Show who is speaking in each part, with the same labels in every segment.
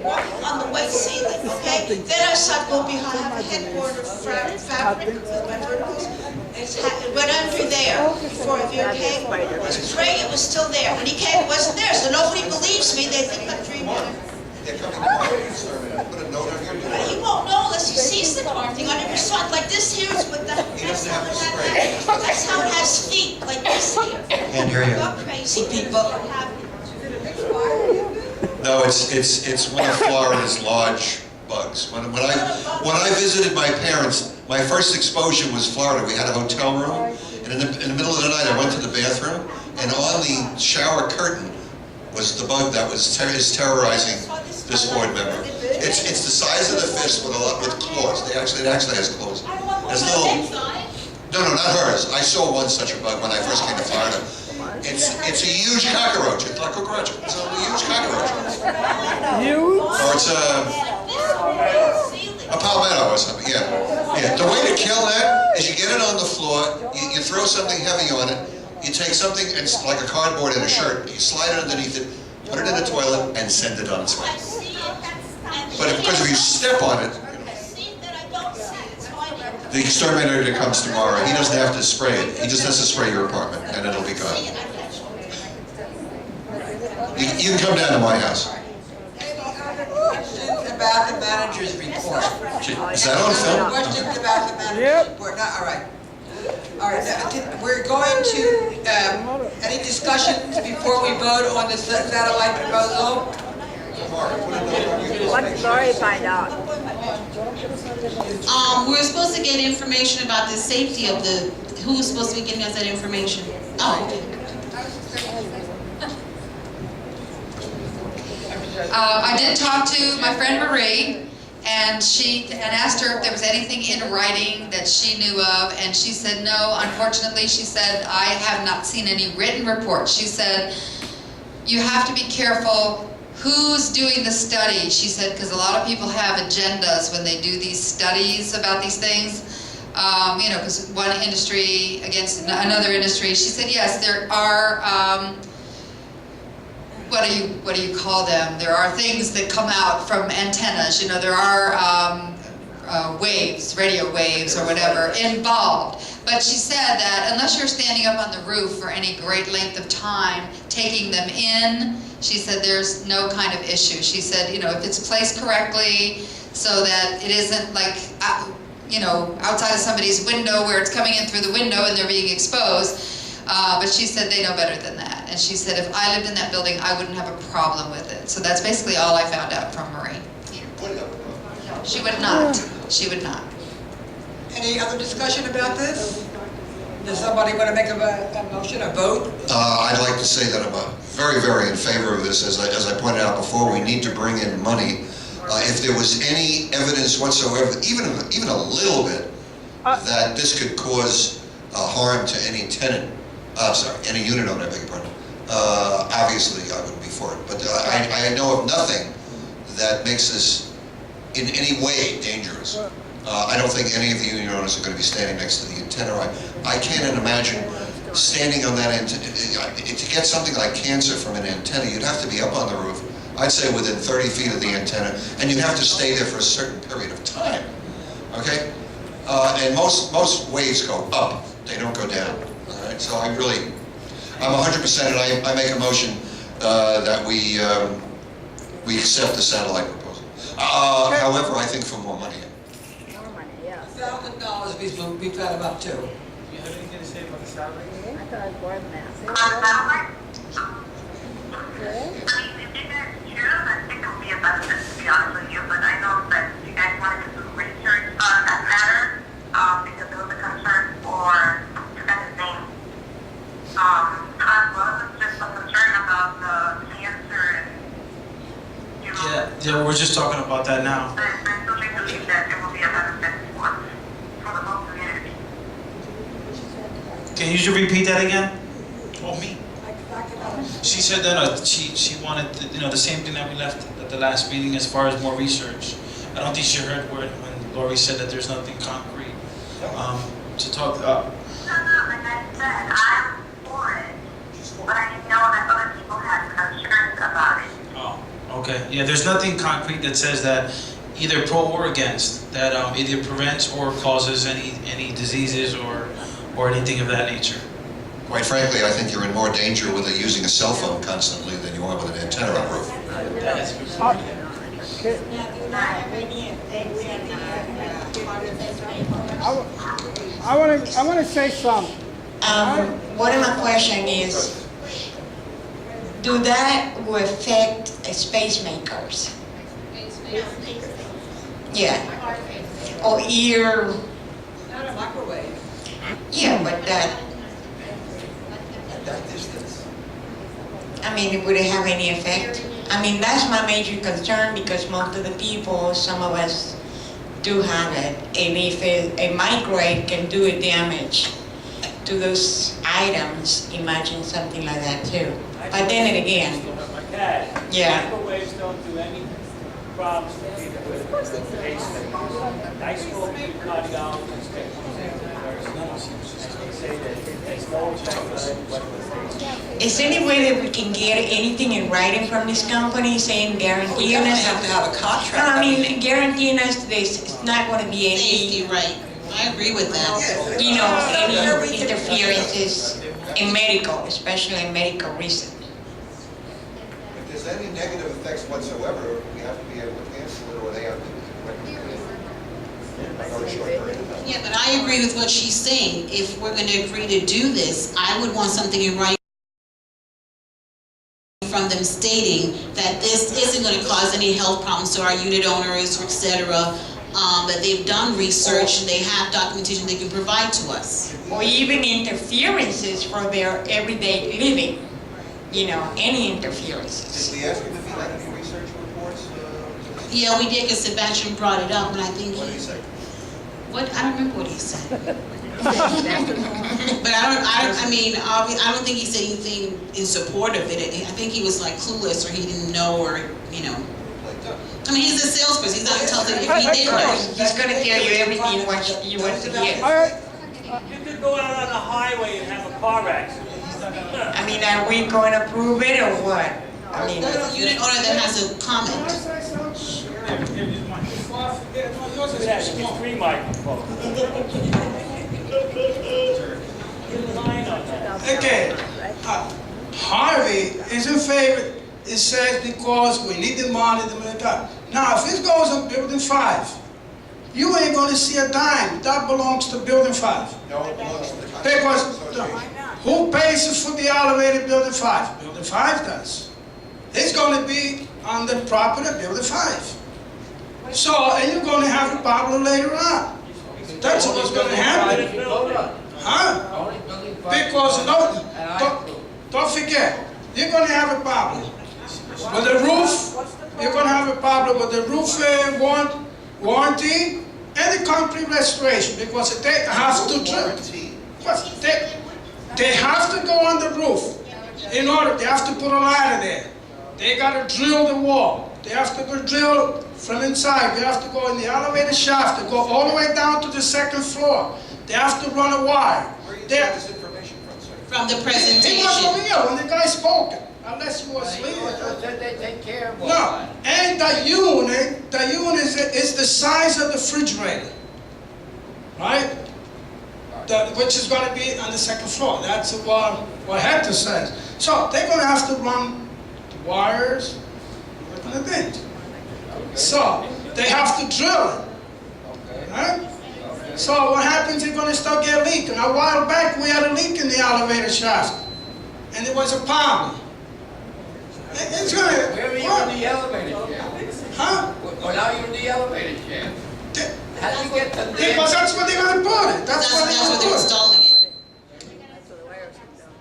Speaker 1: walking on the white ceiling, okay? Then I saw go behind, have a headboard of fabric, it went under there before you came. I was praying it was still there. When he came, it wasn't there, so nobody believes me. They think I'm dreaming.
Speaker 2: They're coming tomorrow, put a note on your door.
Speaker 1: You won't know unless you sees the darn thing. I never saw it like this here is with the, that's how it has, that's how it has feet, like this here.
Speaker 2: Can't hear you.
Speaker 1: You're crazy people.
Speaker 2: No, it's one of Florida's large bugs. When I visited my parents, my first exposure was Florida. We had a hotel room, and in the middle of the night I went to the bathroom, and on the shower curtain was the bug that is terrorizing this board member. It's the size of the fist with claws. It actually has claws. There's little. No, not hers. I saw one such a bug when I first came to Florida. It's a huge cockroach. It's like a cockroach. It's a huge cockroach. Or it's a palmetto or something. Yeah. The way to kill that is you get it on the floor. You throw something heavy on it. You take something and like a cardboard in a shirt. You slide it underneath it, put it in the toilet, and send it on its way. But because if you step on it, the exterminator that comes tomorrow, he doesn't have to spray it. He just has to spray your apartment, and it'll be gone. You can come down to my house.
Speaker 3: Questions about the manager's report.
Speaker 2: Is that on film?
Speaker 3: Questions about the manager's report. No, all right. All right, now, we're going to, any discussions before we vote on the satellite proposal?
Speaker 4: What did Lori find out?
Speaker 5: We were supposed to get information about the safety of the, who was supposed to be getting us that information? Oh, okay.
Speaker 6: I did talk to my friend Marie, and asked her if there was anything in writing that she knew of, and she said no. Unfortunately, she said, I have not seen any written reports. She said, you have to be careful who's doing the study. She said, because a lot of people have agendas when they do these studies about these things. Because one industry against another industry. She said, yes, there are, what do you call them? There are things that come out from antennas. There are waves, radio waves or whatever, involved. But she said that unless you're standing up on the roof for any great length of time, taking them in, she said there's no kind of issue. She said, if it's placed correctly so that it isn't like, outside of somebody's window where it's coming in through the window and they're being exposed. But she said they know better than that. And she said if I lived in that building, I wouldn't have a problem with it. So that's basically all I found out from Marie. She would not. She would not.
Speaker 3: Any other discussion about this? Does somebody want to make a motion, a vote?
Speaker 2: I'd like to say that I'm very, very in favor of this. As I pointed out before, we need to bring in money. If there was any evidence whatsoever, even a little bit, that this could cause harm to any tenant, any unit owner, I beg your pardon, obviously I would be for it. But I know of nothing that makes this in any way dangerous. I don't think any of the unit owners are going to be standing next to the antenna. I can't imagine standing on that antenna. To get something like cancer from an antenna, you'd have to be up on the roof, I'd say within 30 feet of the antenna, and you'd have to stay there for a certain period of time. Okay? And most waves go up, they don't go down. All right? So I'm 100%, and I make a motion that we accept the satellite proposal. However, I think for more money.
Speaker 4: More money, yeah.
Speaker 3: $1,000 we've got them up to.
Speaker 7: You have anything to say about the salary?
Speaker 4: I thought it was more than that. Good.
Speaker 8: If it's true, I think it will be a benefit, to be honest with you, but I know that you guys wanted to do research on that matter, because there was a concern for defendant's name. As well as just a concern about the cancer and,
Speaker 7: Yeah, we're just talking about that now.
Speaker 8: I still believe that it will be a benefit for the whole community.
Speaker 7: Can you just repeat that again? Oh, me? She said that she wanted the same thing that we left at the last meeting as far as more research. I don't think she heard when Lori said that there's nothing concrete to talk about.
Speaker 8: No, like I said, I'm for it, but I didn't know that other people had concerns about it.
Speaker 7: Oh, Okay, yeah, there's nothing concrete that says that either pro or against, that either prevents or causes any diseases or anything of that nature.
Speaker 2: Quite frankly, I think you're in more danger with using a cell phone constantly than you are with an antenna on a roof.
Speaker 9: I want to say something.
Speaker 1: One of my question is, do that will affect space makers? Yeah. Or ear,
Speaker 3: Not a microwave.
Speaker 1: yeah, but I mean, would it have any effect? I mean, that's my major concern because most of the people, some of us do have it. And if a microwave can do a damage to those items, imagine something like that too. But then again, yeah.
Speaker 10: Microwaves don't do any problems for people with basement. I spoke to cardiologists that say that there's no effect.
Speaker 1: Is there any way that we can get anything in writing from this company saying guaranteeing
Speaker 3: You
Speaker 1: us?
Speaker 3: have to have a contract.
Speaker 1: No, I mean, guaranteeing us this, it's not going to be any,
Speaker 5: Safety, right. I agree with that.
Speaker 1: you know, any interferences in medical, especially in medical reasons.
Speaker 2: If there's any negative effects whatsoever, we have to be able to cancel it, or they have to for a short period of time.
Speaker 5: Yeah, but I agree with what she's saying. If we're gonna agree to do this, I would want something in writing from them stating that this isn't gonna cause any health problems to our unit owners, etc. That they've done research and they have documentation they can provide to us.
Speaker 1: Or even interferences for their everyday living, you know, any interferences.
Speaker 2: Did we ask him if he had any research reports?
Speaker 5: Yeah, we did, because Sebastian brought it up, and I think
Speaker 2: What did he say?
Speaker 5: I don't remember what he said. But I mean, I don't think he said anything in support of it. I think he was like clueless, or he didn't know, or, you know. I mean, he's a salesperson, he's not gonna tell them if he did know.
Speaker 1: He's going to tell you everything what you want to hear.
Speaker 9: All right.
Speaker 10: You could go out on the highway and have a car accident.
Speaker 1: I mean, are we going to prove it or what? I mean,
Speaker 5: There's a unit owner that has a comment.
Speaker 10: Look at that, you get 3 microphones. You're lying on that.
Speaker 9: Okay, Harvey is in favor, it says because we need the money, the money. Now, if it goes on building 5, you ain't gonna see a dime, that belongs to building 5.
Speaker 2: No, it belongs to the contract.
Speaker 9: Because, who pays for the elevator building 5? Building 5 does. It's gonna be on the property of building 5. So, and you're gonna have a problem later on. That's what's gonna happen. Huh? Because don't forget, you're gonna have a problem with the roof. You're gonna have a problem with the roof warranty and the concrete restoration because they have to drill. They have to go on the roof in order. They have to put a ladder there. They gotta drill the wall. They have to go drill from inside. They have to go in the elevator shaft. They go all the way down to the 2nd floor. They have to run a wire.
Speaker 2: Where are you getting this information from, sir?
Speaker 5: From the
Speaker 9: He was
Speaker 5: presentation.
Speaker 9: over here when the guy spoke, unless you were asleep.
Speaker 10: They take care of all
Speaker 9: No,
Speaker 10: that.
Speaker 9: and the unit is the size of the refrigerator, right? Which is going to be on the 2nd floor. That's what Hector says. So they're going to have to run the wires and the things. So they have to drill it, right? So what happens? They're going to start getting leaking. A while back, we had a leak in the elevator shaft, and it was a problem. It's going to.
Speaker 11: Where were you in the elevator shaft?
Speaker 9: Huh?
Speaker 11: Well, now you're in the elevator shaft. How do you get to there?
Speaker 9: Because that's where they're going to put it.
Speaker 5: That's
Speaker 9: That's
Speaker 5: where
Speaker 9: where
Speaker 5: they're
Speaker 9: they're going to put it.
Speaker 5: installing it.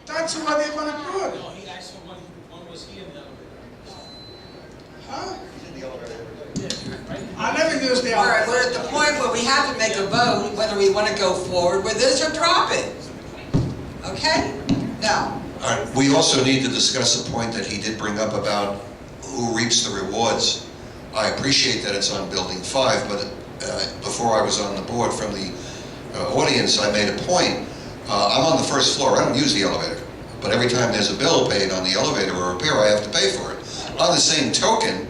Speaker 9: That's where they're going to put it.
Speaker 7: No, he asked for when was he in the elevator?
Speaker 9: Huh?
Speaker 2: He's in the elevator every day.
Speaker 9: I never used the
Speaker 3: All right,
Speaker 9: elevator.
Speaker 3: we're at the point where we have to make a vote whether we want to go forward with this or drop it. Okay? Now,
Speaker 2: All right, we also need to discuss a point that he did bring up about who reaps the rewards. I appreciate that it's on Building 5, but before I was on the board, from the audience, I made a point. I'm on the 1st floor, I don't use the elevator, but every time there's a bill paid on the elevator or repair, I have to pay for it. On the same token,